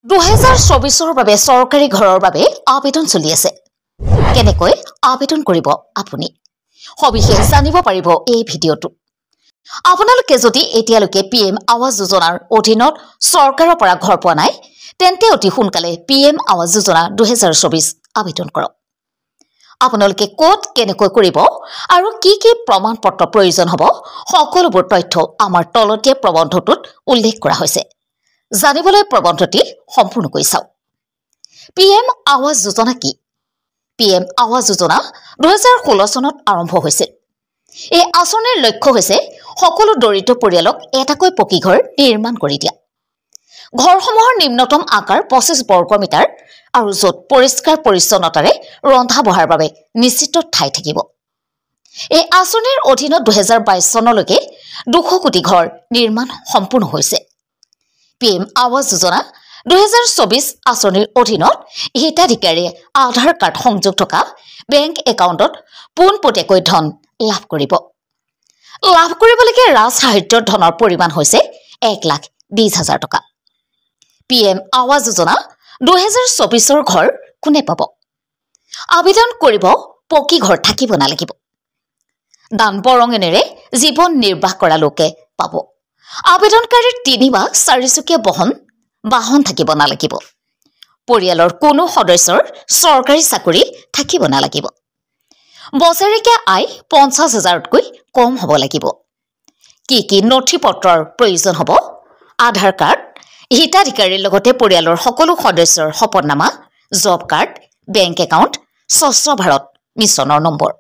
2024 বাবে সৰকাৰি ঘৰৰ বাবে আবেদন চলি আছে কেনেকৈ আবেদন কৰিব আপুনি সবিশেষ জানিব পাৰিব এই ভিডিঅটো আপোনালোকে যদি এতিয়ালৈকে পিএম আৱাজ যোজনাৰ অধীনত সৰকাৰৰ পৰা ঘৰ পোৱা নাই তেন্তে অতি সোনকালে পিএম আৱাজ যোজনা 2024 আবেদন কৰক আপোনালোকে কোড কেনেকৈ কৰিব আৰু কি কি প্ৰমাণপত্ৰ প্ৰয়োজন হ'ব সকলোবোৰ তথ্য আমাৰ তলতীয়া প্ৰবন্ধটোত উল্লেখ কৰা হৈছে জানিবলৈ প্ৰবন্ধটি সম্পূৰ্ণকৈ চাওক পিএম আৱাজ যোজনা কি পিএম আৱাজ যোজনা 2016 চনত আৰম্ভ হৈছিল এই আঁচনিৰ লক্ষ্য হৈছে সকলো দৰিদ্ৰ পৰিয়ালক এটাকৈ পকী ঘৰ নিৰ্মাণ কৰি দিয়া ঘৰসমূহৰ নিম্নতম আকাৰ 25 বৰ্গ মিটাৰ আৰু য'ত পৰিষ্কাৰ পৰিচ্ছন্নতাৰে ৰন্ধা বঢ়াৰ বাবে নিশ্চিত ঠাই থাকিব এই আঁচনিৰ অধীনত 2022 চনলৈকে 200 কোটি ঘৰ নিৰ্মাণ সম্পূৰ্ণ হৈছে পিএম আৱাজ যোজনা 2024 আঁচনিৰ অধীনত হিতাধিকাৰীয়ে আধাৰ কাৰ্ড সংযোগ থকা বেংক একাউণ্টত পোনপটীয়াকৈ ধন লাভ কৰিবলৈকে ৰাজসাহায্যৰ ধনৰ পৰিমাণ হৈছে 1,20,000 টকা পিএম আৱাজ যোজনা 2024 ঘৰ কোনে পাব আবেদন কৰিব পকী ঘৰ থাকিব নালাগিব দান বৰঙণেৰে জীৱন নিৰ্বাহ কৰা লোকে পাব আবেদনকাৰীৰ 3 বা 4 চকীয়া বাহন থাকিব নালাগিব পৰিয়ালৰ কোনো সদস্যৰ চৰকাৰী চাকৰি থাকিব নালাগিব বছৰেকীয়া আয় 50,000তকৈ কম হ'ব লাগিব কি নথিপত্ৰৰ প্ৰয়োজন হ'ব আধাৰ কাৰ্ড হিতাধিকাৰীৰ লগতে পৰিয়ালৰ সকলো সদস্যৰ শপতনামা জব কাৰ্ড বেংক একাউণ্ট স্বচ্ছ ভাৰত মিছনৰ নম্বৰ